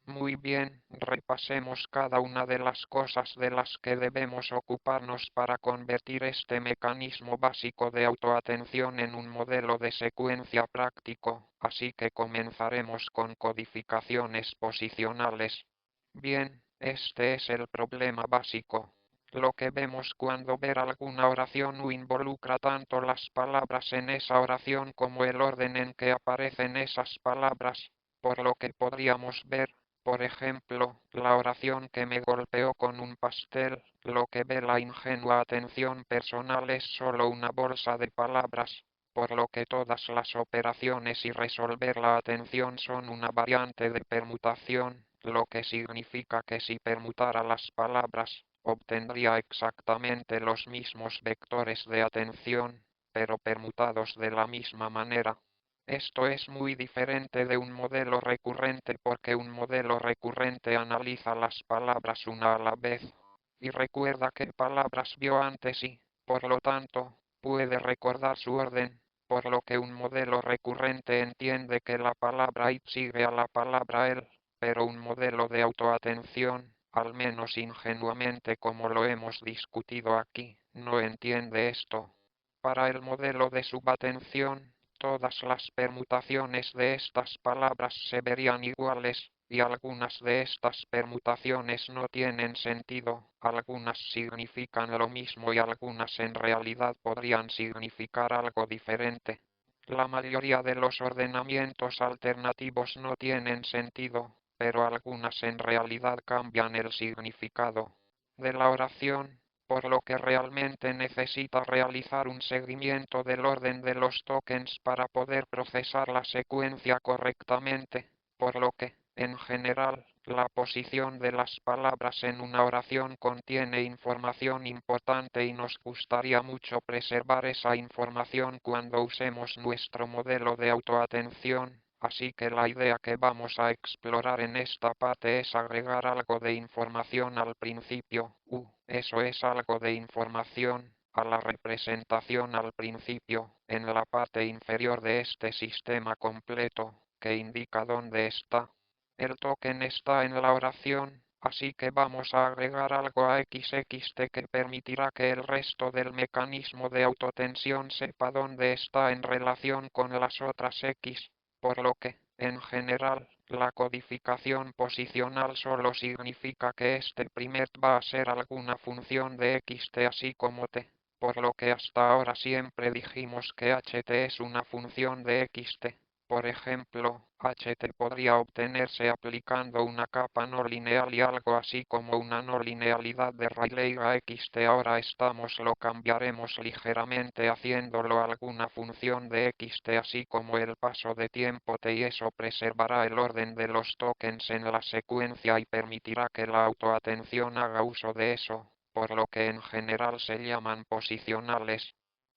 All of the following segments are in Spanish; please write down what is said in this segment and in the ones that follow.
Muy bien, repasemos cada una de las cosas de las que debemos ocuparnos para convertir este mecanismo básico de autoatención en un modelo de secuencia práctico, así que comenzaremos con codificaciones posicionales. Bien, este es el problema básico. Lo que vemos cuando ver alguna oración no involucra tanto las palabras en esa oración como el orden en que aparecen esas palabras, por lo que podríamos ver, por ejemplo, la oración que me golpeó con un pastel, lo que ve la ingenua atención personal es solo una bolsa de palabras, por lo que todas las operaciones y resolver la atención son una variante de permutación, lo que significa que si permutara las palabras, obtendría exactamente los mismos vectores de atención, pero permutados de la misma manera. Esto es muy diferente de un modelo recurrente porque un modelo recurrente analiza las palabras una a la vez y recuerda qué palabras vio antes y, por lo tanto, puede recordar su orden, por lo que un modelo recurrente entiende que la palabra it sigue a la palabra él, pero un modelo de autoatención, al menos ingenuamente como lo hemos discutido aquí, no entiende esto. Para el modelo de subatención, todas las permutaciones de estas palabras se verían iguales, y algunas de estas permutaciones no tienen sentido, algunas significan lo mismo y algunas en realidad podrían significar algo diferente. La mayoría de los ordenamientos alternativos no tienen sentido, pero algunas en realidad cambian el significado de la oración, por lo que realmente necesita realizar un seguimiento del orden de los tokens para poder procesar la secuencia correctamente, por lo que, en general, la posición de las palabras en una oración contiene información importante y nos gustaría mucho preservar esa información cuando usemos nuestro modelo de autoatención. Así que la idea que vamos a explorar en esta parte es agregar algo de información al principio, eso es algo de información, a la representación al principio, en la parte inferior de este sistema completo, que indica dónde está. El token está en la oración, así que vamos a agregar algo a XXT que permitirá que el resto del mecanismo de autotensión sepa dónde está en relación con las otras X, por lo que, en general, la codificación posicional solo significa que este primer va a ser alguna función de xt así como t, por lo que hasta ahora siempre dijimos que ht es una función de xt. Por ejemplo, ht podría obtenerse aplicando una capa no lineal y algo así como una no linealidad de Rayleigh a xt. Ahora lo cambiaremos ligeramente haciéndolo alguna función de xt así como el paso de tiempo t y eso preservará el orden de los tokens en la secuencia y permitirá que la autoatención haga uso de eso, por lo que en general se llaman posicionales.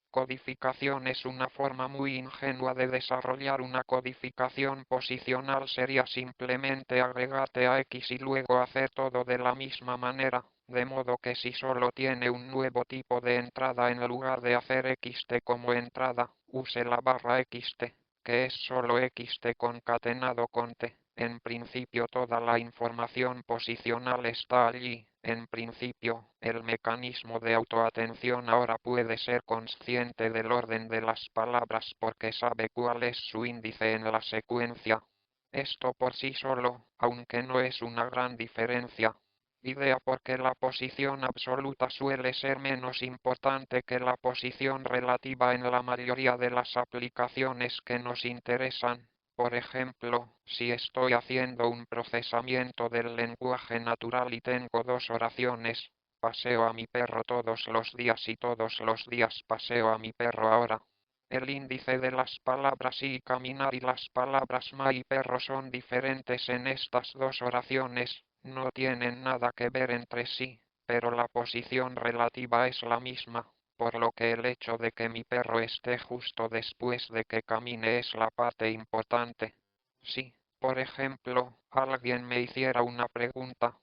Codificación es una forma muy ingenua de desarrollar una codificación posicional sería simplemente agregarte a X y luego hacer todo de la misma manera, de modo que si solo tiene un nuevo tipo de entrada en lugar de hacer xt como entrada, use la barra xt, que es solo xt concatenado con t. En principio toda la información posicional está allí. En principio, el mecanismo de autoatención ahora puede ser consciente del orden de las palabras porque sabe cuál es su índice en la secuencia. Esto por sí solo, aunque no es una gran diferencia, idea porque la posición absoluta suele ser menos importante que la posición relativa en la mayoría de las aplicaciones que nos interesan. Por ejemplo, si estoy haciendo un procesamiento del lenguaje natural y tengo dos oraciones, paseo a mi perro todos los días y todos los días paseo a mi perro ahora. El índice de las palabras y caminar y las palabras ma y perro son diferentes en estas dos oraciones, no tienen nada que ver entre sí, pero la posición relativa es la misma, por lo que el hecho de que mi perro esté justo después de que camine es la parte importante. Si, por ejemplo, alguien me hiciera una pregunta,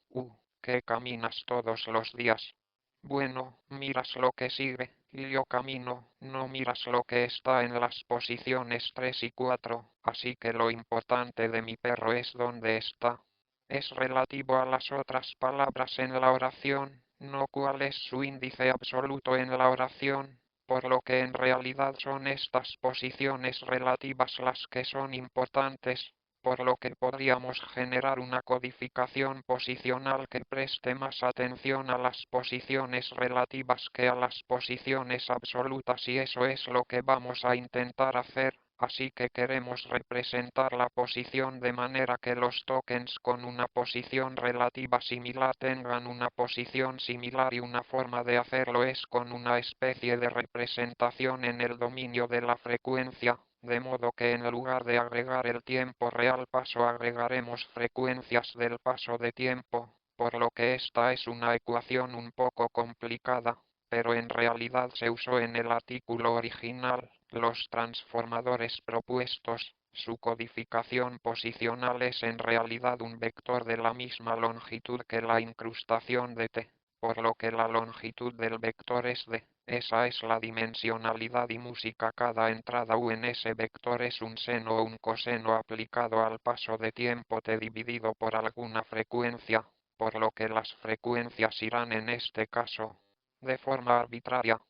¿qué caminas todos los días? Bueno, miras lo que sigue, y yo camino, no miras lo que está en las posiciones 3 y 4, así que lo importante de mi perro es dónde está. es relativo a las otras palabras en la oración, no cuál es su índice absoluto en la oración, por lo que en realidad son estas posiciones relativas las que son importantes, por lo que podríamos generar una codificación posicional que preste más atención a las posiciones relativas que a las posiciones absolutas, y eso es lo que vamos a intentar hacer. Así que queremos representar la posición de manera que los tokens con una posición relativa similar tengan una posición similar, y una forma de hacerlo es con una especie de representación en el dominio de la frecuencia, de modo que en lugar de agregar el tiempo real paso agregaremos frecuencias del paso de tiempo, por lo que esta es una ecuación un poco complicada, pero en realidad se usó en el artículo original. Los transformadores propuestos, su codificación posicional es en realidad un vector de la misma longitud que la incrustación de T, por lo que la longitud del vector es D. Esa es la dimensionalidad y música. Cada entrada U en ese vector es un seno o un coseno aplicado al paso de tiempo T dividido por alguna frecuencia, por lo que las frecuencias irán en este caso de forma arbitraria.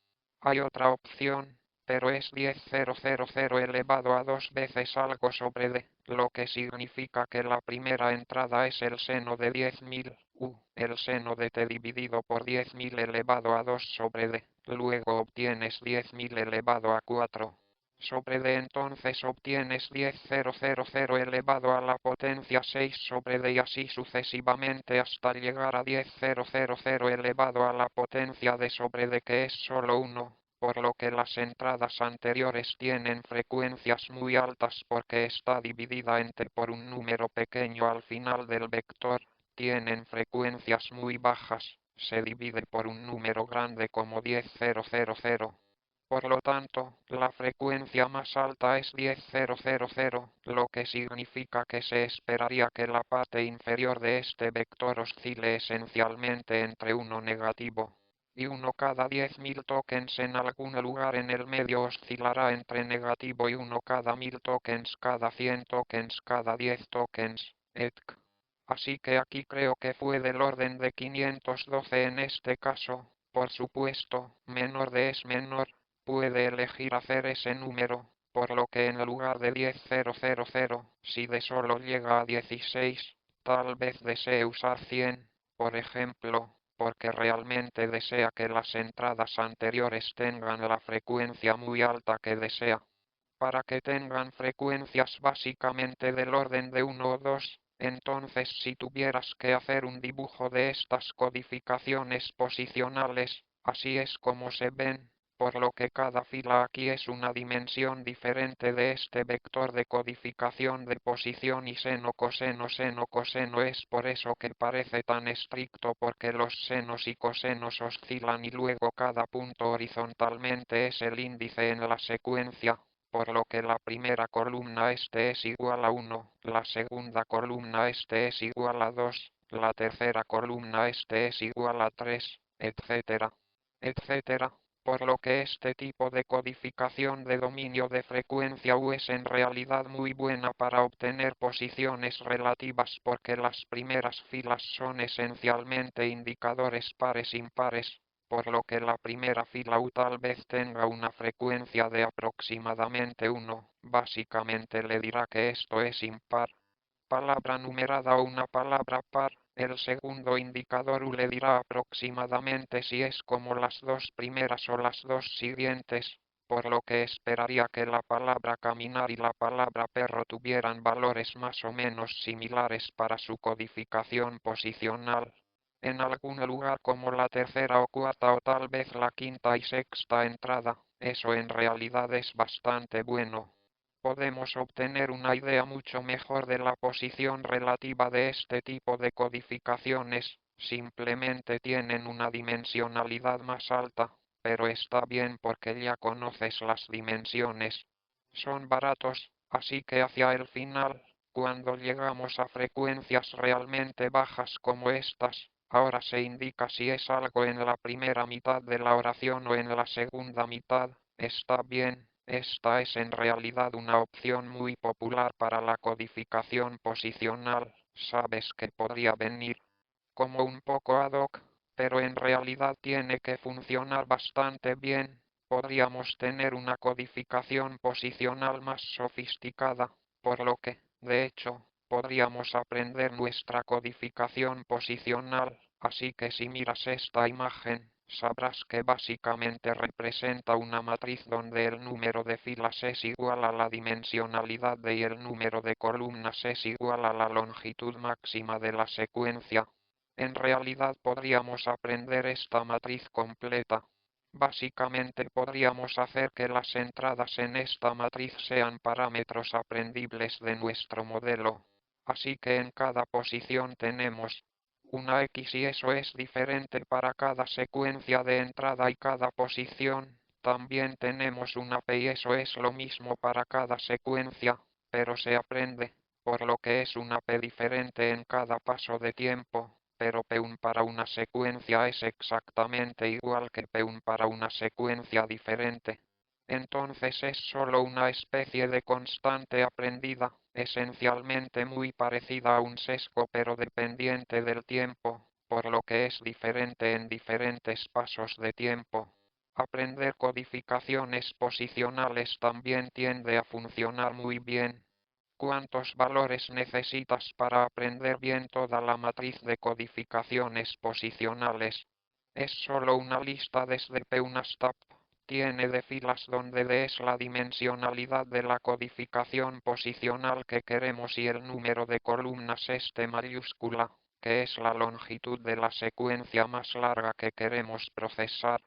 Hay otra opción, pero es 10.000 elevado a 2 veces algo sobre D, lo que significa que la primera entrada es el seno de 10.000 U, el seno de T dividido por 10.000 elevado a 2 sobre D, luego obtienes 10.000 elevado a 4 sobre D, entonces obtienes 10.000 elevado a la potencia 6 sobre D, y así sucesivamente hasta llegar a 10.000 elevado a la potencia D sobre D, que es solo 1. Por lo que las entradas anteriores tienen frecuencias muy altas porque está dividida en T por un número pequeño al final del vector, tienen frecuencias muy bajas, se divide por un número grande como 10.000. Por lo tanto, la frecuencia más alta es 10.000, lo que significa que se esperaría que la parte inferior de este vector oscile esencialmente entre 1 negativo y 1 cada 10.000 tokens. En algún lugar en el medio oscilará entre negativo y 1 cada 1.000 tokens, cada 100 tokens, cada 10 tokens, etc. Así que aquí creo que fue del orden de 512 en este caso. Por supuesto, menor de es menor, puede elegir hacer ese número, por lo que en lugar de 10.000, si de solo llega a 16, tal vez desee usar 100, por ejemplo, porque realmente desea que las entradas anteriores tengan la frecuencia muy alta que desea. Para que tengan frecuencias básicamente del orden de 1 o 2, entonces si tuvieras que hacer un dibujo de estas codificaciones posicionales, así es como se ven, por lo que cada fila aquí es una dimensión diferente de este vector de codificación de posición, y seno coseno es por eso que parece tan estricto, porque los senos y cosenos oscilan y luego cada punto horizontalmente es el índice en la secuencia. Por lo que la primera columna este es igual a 1, la segunda columna este es igual a 2, la tercera columna este es igual a 3, etcétera, etcétera. Por lo que este tipo de codificación de dominio de frecuencia U es en realidad muy buena para obtener posiciones relativas, porque las primeras filas son esencialmente indicadores pares impares, por lo que la primera fila U tal vez tenga una frecuencia de aproximadamente 1, básicamente le dirá que esto es impar. Palabra numerada o una palabra par, el segundo indicador U le dirá aproximadamente si es como las dos primeras o las dos siguientes, por lo que esperaría que la palabra caminar y la palabra perro tuvieran valores más o menos similares para su codificación posicional. En algún lugar como la tercera o cuarta o tal vez la quinta y sexta entrada, eso en realidad es bastante bueno. Podemos obtener una idea mucho mejor de la posición relativa de este tipo de codificaciones, simplemente tienen una dimensionalidad más alta, pero está bien porque ya conoces las dimensiones. Son baratos, así que hacia el final, cuando llegamos a frecuencias realmente bajas como estas, ahora se indica si es algo en la primera mitad de la oración o en la segunda mitad. Está bien, esta es en realidad una opción muy popular para la codificación posicional, Sabes que podría venir como un poco ad hoc, pero en realidad tiene que funcionar bastante bien. Podríamos tener una codificación posicional más sofisticada, por lo que, de hecho, podríamos aprender nuestra codificación posicional, así que si miras esta imagen, sabrás que básicamente representa una matriz donde el número de filas es igual a la dimensionalidad y el número de columnas es igual a la longitud máxima de la secuencia. En realidad podríamos aprender esta matriz completa. Básicamente podríamos hacer que las entradas en esta matriz sean parámetros aprendibles de nuestro modelo. Así que en cada posición tenemos una X y eso es diferente para cada secuencia de entrada y cada posición. También tenemos una P y eso es lo mismo para cada secuencia, pero se aprende, por lo que es una P diferente en cada paso de tiempo. Pero P1 para una secuencia es exactamente igual que P1 para una secuencia diferente. Entonces es solo una especie de constante aprendida, esencialmente muy parecida a un sesgo pero dependiente del tiempo, por lo que es diferente en diferentes pasos de tiempo. Aprender codificaciones posicionales también tiende a funcionar muy bien. ¿Cuántos valores necesitas para aprender bien toda la matriz de codificaciones posicionales? Es solo una lista desde P1 hasta P. Tiene de filas donde D es la dimensionalidad de la codificación posicional que queremos y el número de columnas es T mayúscula, que es la longitud de la secuencia más larga que queremos procesar.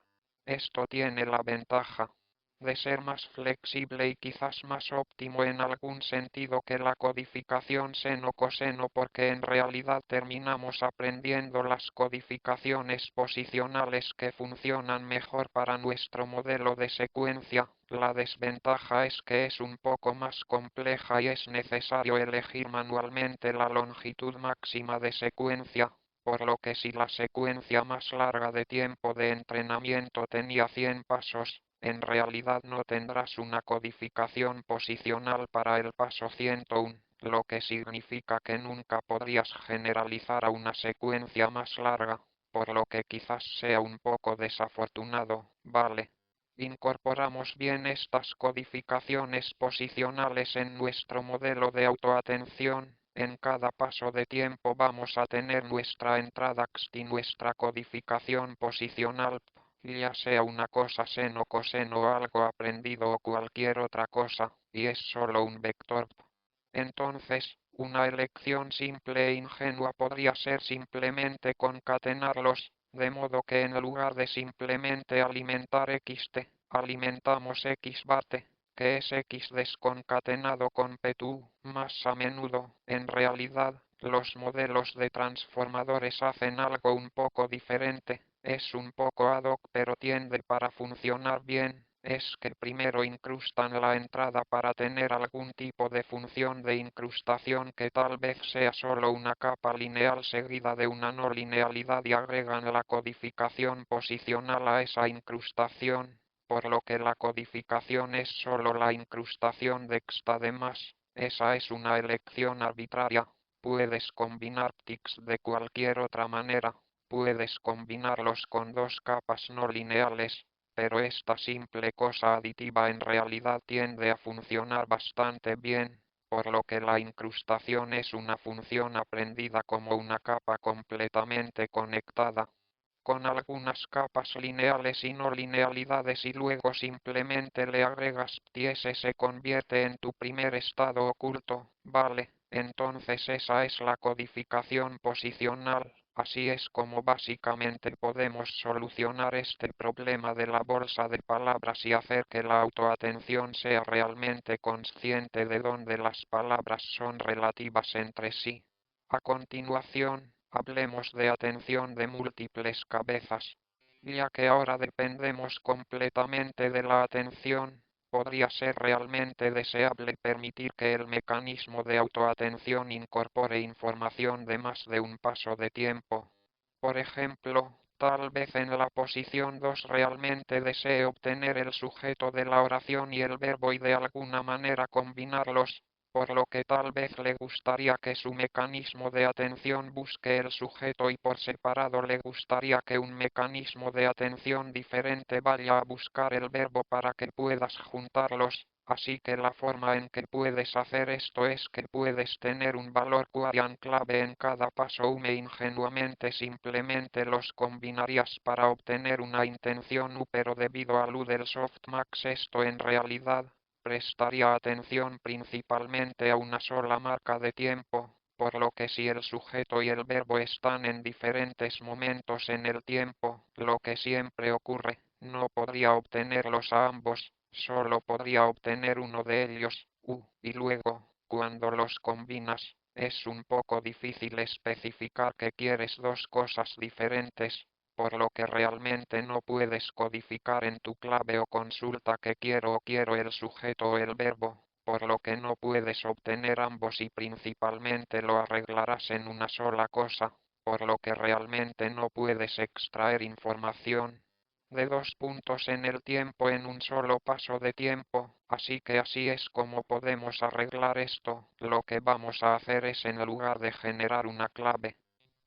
Esto tiene la ventaja de ser más flexible y quizás más óptimo en algún sentido que la codificación seno-coseno porque en realidad terminamos aprendiendo las codificaciones posicionales que funcionan mejor para nuestro modelo de secuencia. La desventaja es que es un poco más compleja y es necesario elegir manualmente la longitud máxima de secuencia. Por lo que si la secuencia más larga de tiempo de entrenamiento tenía 100 pasos, en realidad no tendrás una codificación posicional para el paso 101, lo que significa que nunca podrías generalizar a una secuencia más larga, por lo que quizás sea un poco desafortunado, ¿vale? Incorporamos bien estas codificaciones posicionales en nuestro modelo de autoatención. En cada paso de tiempo vamos a tener nuestra entrada X y nuestra codificación posicional, ya sea una cosa seno, coseno o algo aprendido o cualquier otra cosa, y es solo un vector. Entonces, una elección simple e ingenua podría ser simplemente concatenarlos, de modo que en lugar de simplemente alimentar xt, alimentamos xbate, que es x desconcatenado con p2. Más a menudo, en realidad, los modelos de transformadores hacen algo un poco diferente, es un poco ad hoc pero tiende para funcionar bien. Es que primero incrustan la entrada para tener algún tipo de función de incrustación que tal vez sea solo una capa lineal seguida de una no linealidad y agregan la codificación posicional a esa incrustación, por lo que la codificación es solo la incrustación de X. Además, esa es una elección arbitraria. Puedes combinar tics de cualquier otra manera. Puedes combinarlos con dos capas no lineales, pero esta simple cosa aditiva en realidad tiende a funcionar bastante bien, por lo que la incrustación es una función aprendida como una capa completamente conectada, con algunas capas lineales y no linealidades y luego simplemente le agregas y ese se convierte en tu primer estado oculto, ¿vale? Entonces esa es la codificación posicional. Así es como básicamente podemos solucionar este problema de la bolsa de palabras y hacer que la autoatención sea realmente consciente de dónde las palabras son relativas entre sí. A continuación, hablemos de atención de múltiples cabezas. Ya que ahora dependemos completamente de la atención, podría ser realmente deseable permitir que el mecanismo de autoatención incorpore información de más de un paso de tiempo. Por ejemplo, tal vez en la posición 2 realmente desee obtener el sujeto de la oración y el verbo y de alguna manera combinarlos. por lo que tal vez le gustaría que su mecanismo de atención busque el sujeto y por separado le gustaría que un mecanismo de atención diferente vaya a buscar el verbo para que puedas juntarlos. Así que la forma en que puedes hacer esto es que puedes tener un valor query clave en cada paso ingenuamente simplemente los combinarías para obtener una intención U, pero debido al U del softmax esto en realidad prestaría atención principalmente a una sola marca de tiempo, por lo que si el sujeto y el verbo están en diferentes momentos en el tiempo, lo que siempre ocurre, no podría obtenerlos a ambos. Solo podría obtener uno de ellos, U, y luego, cuando los combinas, es un poco difícil especificar que quieres dos cosas diferentes, por lo que realmente no puedes codificar en tu clave o consulta que quiero o quiero el sujeto o el verbo, por lo que no puedes obtener ambos y principalmente lo arreglarás en una sola cosa, por lo que realmente no puedes extraer información de dos puntos en el tiempo en un solo paso de tiempo, así que así es como podemos arreglar esto. Lo que vamos a hacer es en lugar de generar una clave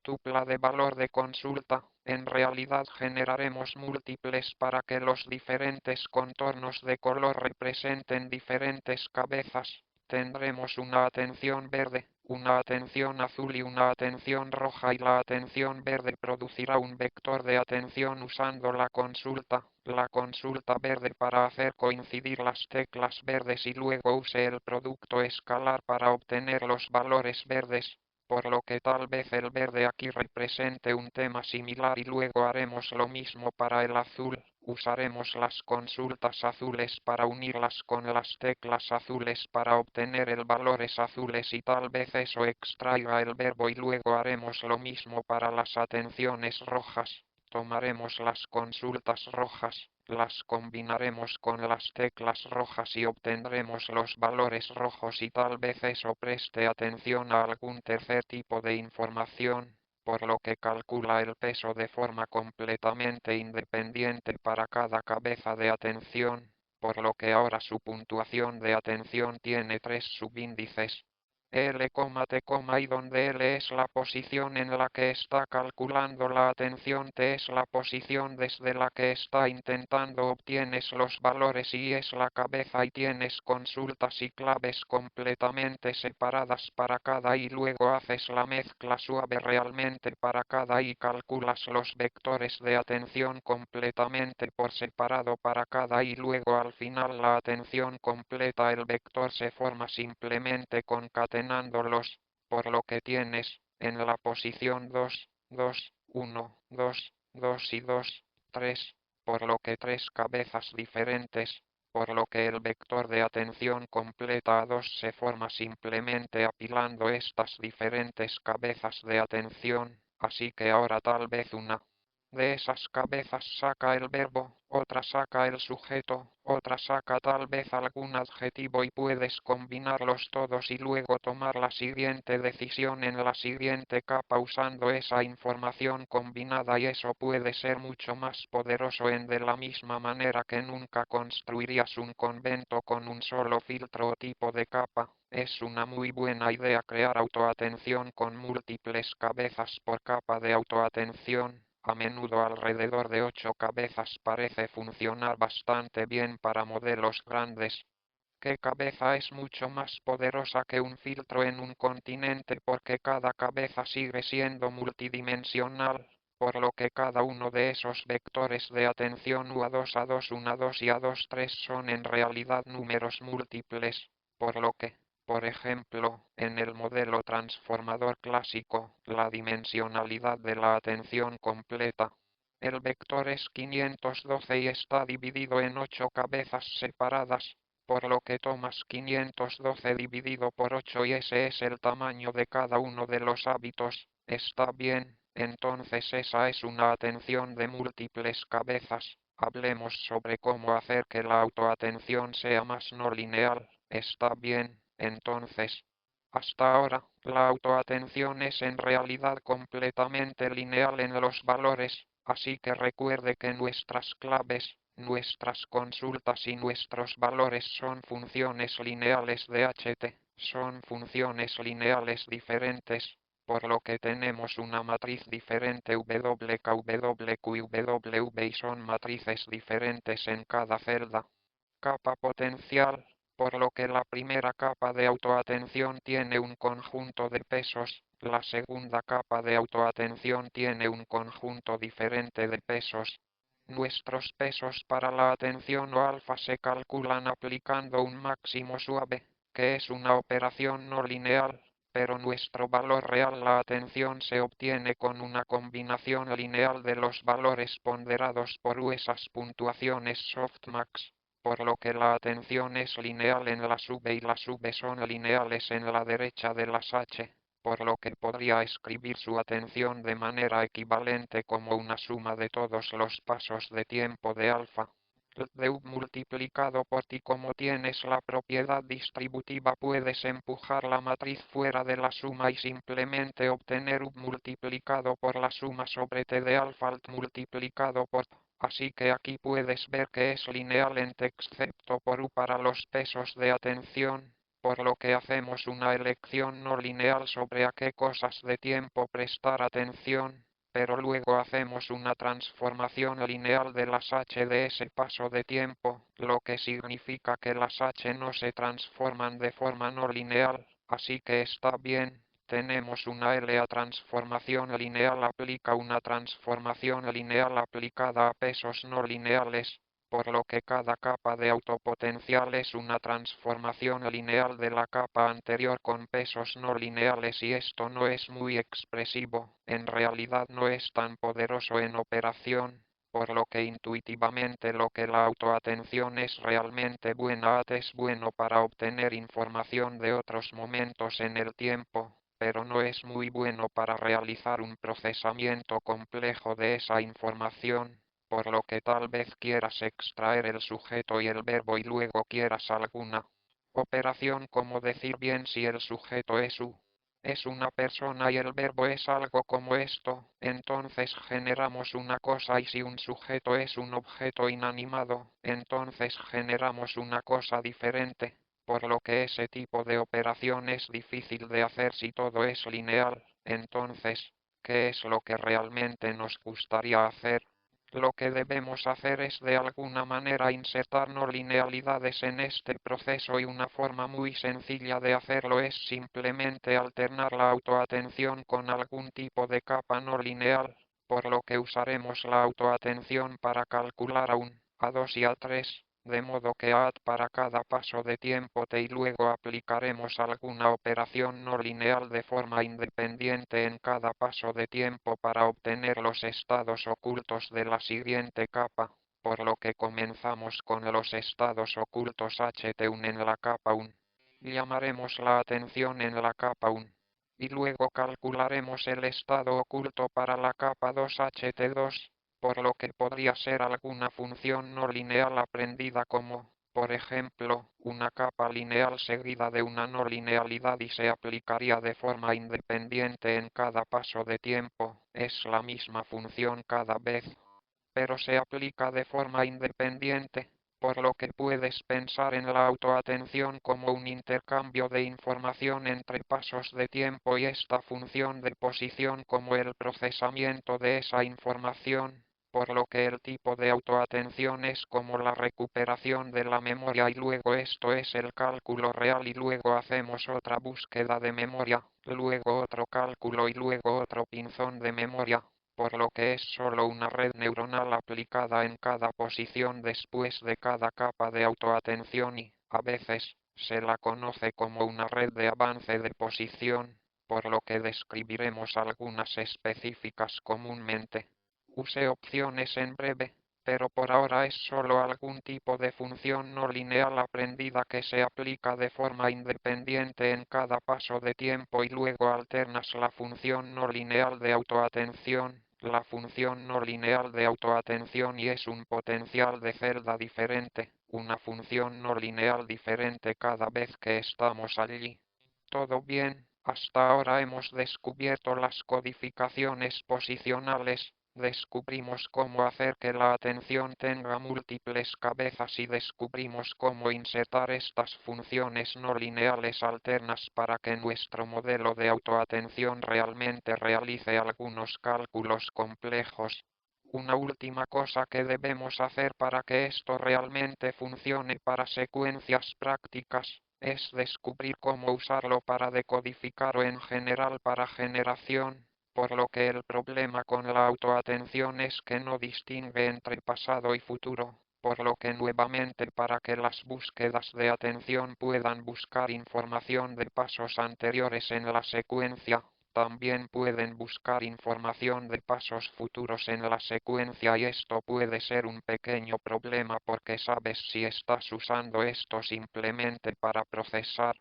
tupla de valor de consulta, en realidad generaremos múltiples para que los diferentes contornos de color representen diferentes cabezas. Tendremos una atención verde, una atención azul y una atención roja y la atención verde producirá un vector de atención usando la consulta verde para hacer coincidir las teclas verdes y luego use el producto escalar para obtener los valores verdes, por lo que tal vez el verde aquí represente un tema similar y luego haremos lo mismo para el azul. Usaremos las consultas azules para unirlas con las teclas azules para obtener el valores azules y tal vez eso extraiga el verbo y luego haremos lo mismo para las atenciones rojas. Tomaremos las consultas rojas, las combinaremos con las teclas rojas y obtendremos los valores rojos y tal vez eso preste atención a algún tercer tipo de información, por lo que calcula el peso de forma completamente independiente para cada cabeza de atención, por lo que ahora su puntuación de atención tiene tres subíndices. L, T, y donde L es la posición en la que está calculando la atención, T es la posición desde la que está intentando obtienes los valores y es la cabeza y tienes consultas y claves completamente separadas para cada y luego haces la mezcla suave realmente para cada y calculas los vectores de atención completamente por separado para cada y luego al final la atención completa el vector se forma simplemente concatenándolos, por lo que tienes, en la posición 2, 2, 1, 2, 2 y 2, 3, por lo que tres cabezas diferentes, por lo que el vector de atención completa a 2 se forma simplemente apilando estas diferentes cabezas de atención, así que ahora tal vez una de esas cabezas saca el verbo, otra saca el sujeto, otra saca tal vez algún adjetivo y puedes combinarlos todos y luego tomar la siguiente decisión en la siguiente capa usando esa información combinada y eso puede ser mucho más poderoso de la misma manera que nunca construirías un convento con un solo filtro o tipo de capa. Es una muy buena idea crear autoatención con múltiples cabezas por capa de autoatención. A menudo alrededor de 8 cabezas parece funcionar bastante bien para modelos grandes. ¿Qué cabeza es mucho más poderosa que un filtro en un continente porque cada cabeza sigue siendo multidimensional? Por lo que cada uno de esos vectores de atención U2, A2, 1, A2 y A2, 3 son en realidad números múltiples, por lo que, por ejemplo, en el modelo transformador clásico, la dimensionalidad de la atención completa. El vector es 512 y está dividido en 8 cabezas separadas, por lo que tomas 512 dividido por 8 y ese es el tamaño de cada uno de los hábitos. Está bien, entonces esa es una atención de múltiples cabezas. Hablemos sobre cómo hacer que la autoatención sea más no lineal. Está bien, entonces. Hasta ahora, la autoatención es en realidad completamente lineal en los valores, así que recuerde que nuestras claves, nuestras consultas y nuestros valores son funciones lineales de HT. Son funciones lineales diferentes, por lo que tenemos una matriz diferente WKWQ y WV y son matrices diferentes en cada celda. Capa potencial, por lo que la primera capa de autoatención tiene un conjunto de pesos, la segunda capa de autoatención tiene un conjunto diferente de pesos. Nuestros pesos para la atención o alfa se calculan aplicando un máximo suave, que es una operación no lineal, pero nuestro valor real la atención se obtiene con una combinación lineal de los valores ponderados por esas puntuaciones softmax, por lo que la atención es lineal en la sub y las V son lineales en la derecha de las H, por lo que podría escribir su atención de manera equivalente como una suma de todos los pasos de tiempo de alfa. De U multiplicado por ti. Como tienes la propiedad distributiva, puedes empujar la matriz fuera de la suma y simplemente obtener U multiplicado por la suma sobre T de alfa multiplicado por T. Así que aquí puedes ver que es lineal en T excepto por U para los pesos de atención, por lo que hacemos una elección no lineal sobre a qué cosas de tiempo prestar atención, pero luego hacemos una transformación lineal de las H de ese paso de tiempo, lo que significa que las H no se transforman de forma no lineal, así que está bien. Tenemos una LA transformación lineal aplica una transformación lineal aplicada a pesos no lineales, por lo que cada capa de autopotencial es una transformación lineal de la capa anterior con pesos no lineales y esto no es muy expresivo, en realidad no es tan poderoso en operación, por lo que intuitivamente lo que la autoatención es realmente buena es bueno para obtener información de otros momentos en el tiempo, pero no es muy bueno para realizar un procesamiento complejo de esa información, por lo que tal vez quieras extraer el sujeto y el verbo y luego quieras alguna operación como decir bien si el sujeto es una persona y el verbo es algo como esto, entonces generamos una cosa y si un sujeto es un objeto inanimado, entonces generamos una cosa diferente, por lo que ese tipo de operación es difícil de hacer si todo es lineal, entonces, ¿qué es lo que realmente nos gustaría hacer? Lo que debemos hacer es de alguna manera insertar no linealidades en este proceso y una forma muy sencilla de hacerlo es simplemente alternar la autoatención con algún tipo de capa no lineal, por lo que usaremos la autoatención para calcular a un, a2 y a3, de modo que a para cada paso de tiempo t y luego aplicaremos alguna operación no lineal de forma independiente en cada paso de tiempo para obtener los estados ocultos de la siguiente capa, por lo que comenzamos con los estados ocultos HT1 en la capa 1. Llamaremos la atención en la capa 1. Y luego calcularemos el estado oculto para la capa 2 HT2, por lo que podría ser alguna función no lineal aprendida como, por ejemplo, una capa lineal seguida de una no linealidad y se aplicaría de forma independiente en cada paso de tiempo, es la misma función cada vez, pero se aplica de forma independiente, por lo que puedes pensar en la autoatención como un intercambio de información entre pasos de tiempo y esta función de posición como el procesamiento de esa información, por lo que el tipo de autoatención es como la recuperación de la memoria y luego esto es el cálculo real y luego hacemos otra búsqueda de memoria, luego otro cálculo y luego otro pinzón de memoria, por lo que es solo una red neuronal aplicada en cada posición después de cada capa de autoatención y, a veces, se la conoce como una red de avance de posición, por lo que describiremos algunas específicas comúnmente. Use opciones en breve, pero por ahora es solo algún tipo de función no lineal aprendida que se aplica de forma independiente en cada paso de tiempo y luego alternas la función no lineal de autoatención, la función no lineal de autoatención y es un potencial de celda diferente, una función no lineal diferente cada vez que estamos allí. Todo bien, hasta ahora hemos descubierto las codificaciones posicionales, descubrimos cómo hacer que la atención tenga múltiples cabezas y descubrimos cómo insertar estas funciones no lineales alternas para que nuestro modelo de autoatención realmente realice algunos cálculos complejos. Una última cosa que debemos hacer para que esto realmente funcione para secuencias prácticas es descubrir cómo usarlo para decodificar o en general para generación, por lo que el problema con la autoatención es que no distingue entre pasado y futuro, por lo que nuevamente para que las búsquedas de atención puedan buscar información de pasos anteriores en la secuencia, también pueden buscar información de pasos futuros en la secuencia y esto puede ser un pequeño problema porque sabes si estás usando esto simplemente para procesar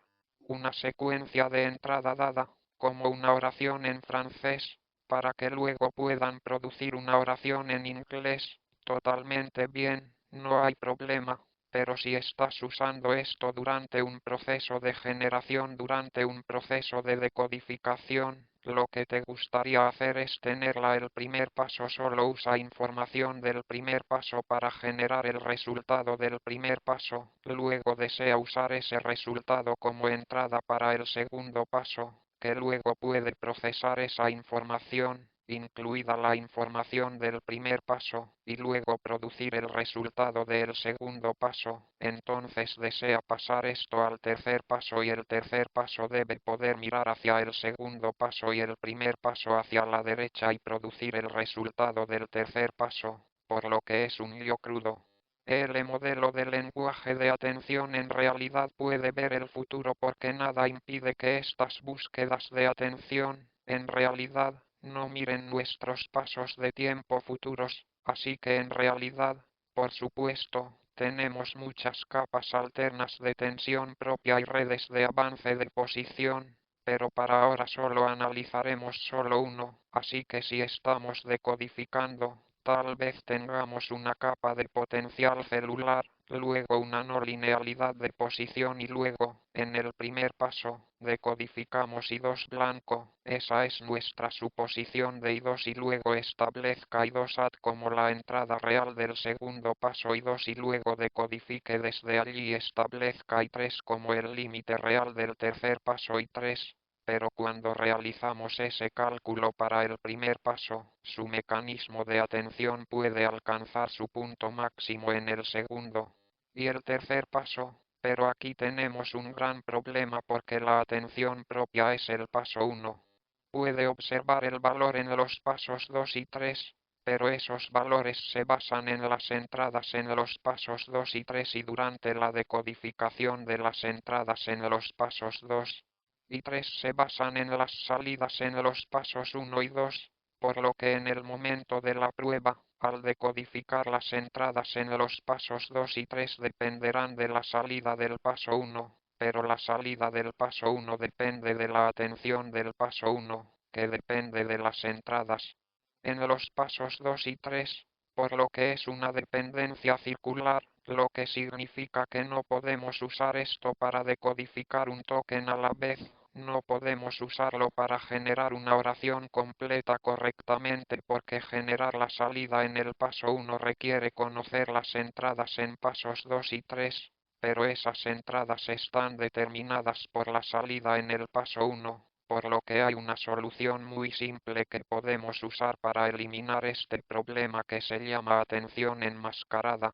una secuencia de entrada dada, como una oración en francés, para que luego puedan producir una oración en inglés, totalmente bien, no hay problema. Pero si estás usando esto durante un proceso de generación, durante un proceso de decodificación, lo que te gustaría hacer es tenerla el primer paso solo usa información del primer paso para generar el resultado del primer paso, luego desea usar ese resultado como entrada para el segundo paso, que luego puede procesar esa información, incluida la información del primer paso, y luego producir el resultado del segundo paso. Entonces desea pasar esto al tercer paso y el tercer paso debe poder mirar hacia el segundo paso y el primer paso hacia la derecha y producir el resultado del tercer paso, por lo que es un lío crudo. El modelo de lenguaje de atención en realidad puede ver el futuro porque nada impide que estas búsquedas de atención, en realidad, no miren nuestros pasos de tiempo futuros, así que en realidad, por supuesto, tenemos muchas capas alternas de tensión propia y redes de avance de posición, pero para ahora solo analizaremos solo uno, así que si estamos decodificando, tal vez tengamos una capa de potencial celular, luego una no linealidad de posición y luego, en el primer paso, decodificamos I2 blanco, esa es nuestra suposición de I2 y luego establezca I2 add como la entrada real del segundo paso I2 y luego decodifique desde allí y establezca I3 como el límite real del tercer paso I3. Pero cuando realizamos ese cálculo para el primer paso, su mecanismo de atención puede alcanzar su punto máximo en el segundo y el tercer paso, pero aquí tenemos un gran problema porque la atención propia es el paso 1. Puede observar el valor en los pasos 2 y 3, pero esos valores se basan en las entradas en los pasos 2 y 3 y durante la decodificación de las entradas en los pasos 2 y 3 se basan en las salidas en los pasos 1 y 2, por lo que en el momento de la prueba, al decodificar las entradas en los pasos 2 y 3 dependerán de la salida del paso 1, pero la salida del paso 1 depende de la atención del paso 1, que depende de las entradas en los pasos 2 y 3, por lo que es una dependencia circular, lo que significa que no podemos usar esto para decodificar un token a la vez. No podemos usarlo para generar una oración completa correctamente porque generar la salida en el paso 1 requiere conocer las entradas en pasos 2 y 3, pero esas entradas están determinadas por la salida en el paso 1, por lo que hay una solución muy simple que podemos usar para eliminar este problema que se llama atención enmascarada.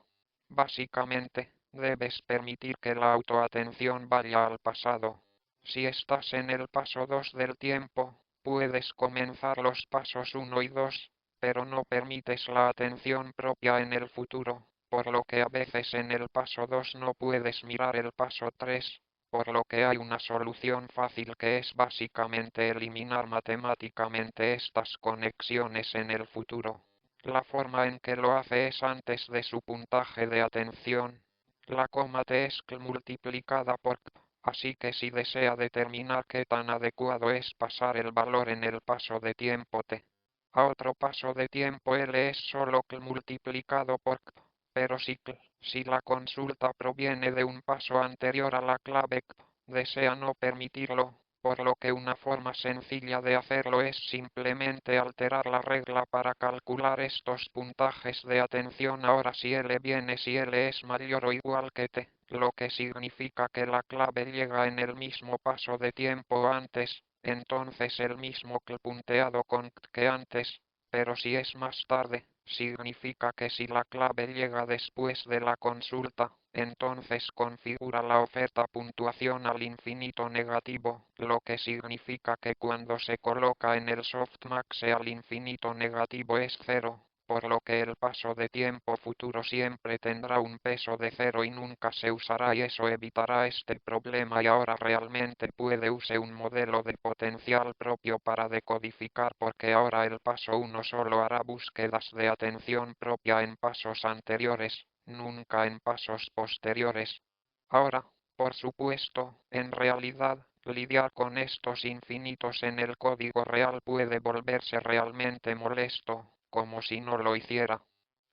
Básicamente, debes permitir que la autoatención vaya al pasado. Si estás en el paso 2 del tiempo, puedes comenzar los pasos 1 y 2, pero no permites la atención propia en el futuro, por lo que a veces en el paso 2 no puedes mirar el paso 3, por lo que hay una solución fácil que es básicamente eliminar matemáticamente estas conexiones en el futuro. La forma en que lo hace es antes de su puntaje de atención. La coma t es multiplicada por k. Así que si desea determinar qué tan adecuado es pasar el valor en el paso de tiempo t a otro paso de tiempo L es solo k multiplicado por k, pero si la consulta proviene de un paso anterior a la clave k, desea no permitirlo, por lo que una forma sencilla de hacerlo es simplemente alterar la regla para calcular estos puntajes de atención. Ahora si L viene si L es mayor o igual que T, lo que significa que la clave llega en el mismo paso de tiempo antes, entonces el mismo punteado con que antes, pero si es más tarde, significa que si la clave llega después de la consulta, entonces configura la oferta puntuación al infinito negativo, lo que significa que cuando se coloca en el softmax al infinito negativo es cero, por lo que el paso de tiempo futuro siempre tendrá un peso de cero y nunca se usará, y eso evitará este problema. Y ahora realmente puede usar un modelo de potencial propio para decodificar, porque ahora el paso 1 solo hará búsquedas de atención propia en pasos anteriores, nunca en pasos posteriores. Ahora, por supuesto, en realidad, lidiar con estos infinitos en el código real puede volverse realmente molesto, como si no lo hiciera.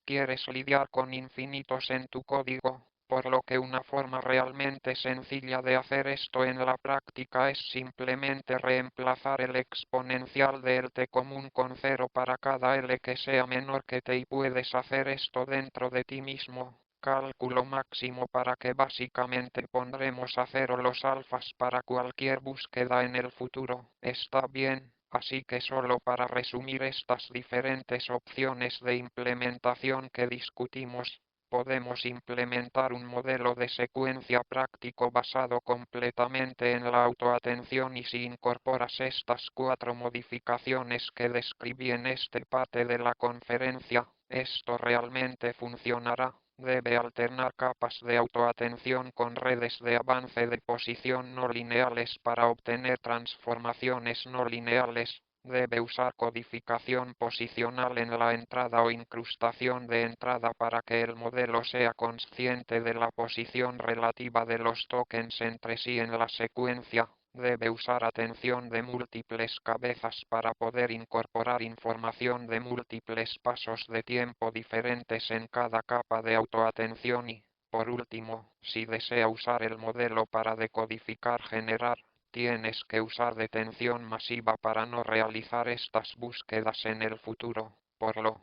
¿Quieres lidiar con infinitos en tu código? Por lo que una forma realmente sencilla de hacer esto en la práctica es simplemente reemplazar el exponencial del t común con cero para cada L que sea menor que t, y puedes hacer esto dentro de ti mismo. Cálculo máximo para que básicamente pondremos a cero los alfas para cualquier búsqueda en el futuro. Está bien. Así que solo para resumir estas diferentes opciones de implementación que discutimos, podemos implementar un modelo de secuencia práctico basado completamente en la autoatención, y si incorporas estas 4 modificaciones que describí en este parte de la conferencia, esto realmente funcionará. Debe alternar capas de autoatención con redes de avance de posición no lineales para obtener transformaciones no lineales. Debe usar codificación posicional en la entrada o incrustación de entrada para que el modelo sea consciente de la posición relativa de los tokens entre sí en la secuencia. Debe usar atención de múltiples cabezas para poder incorporar información de múltiples pasos de tiempo diferentes en cada capa de autoatención y, por último, si desea usar el modelo para decodificar generar, tienes que usar detención masiva para no realizar estas búsquedas en el futuro, por lo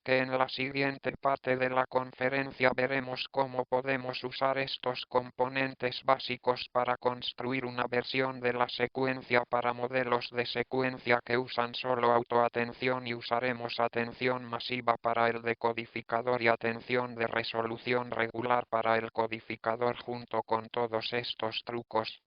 que en la siguiente parte de la conferencia veremos cómo podemos usar estos componentes básicos para construir una versión de la secuencia para modelos de secuencia que usan solo autoatención, y usaremos atención masiva para el decodificador y atención de resolución regular para el codificador. Junto con todos estos trucos,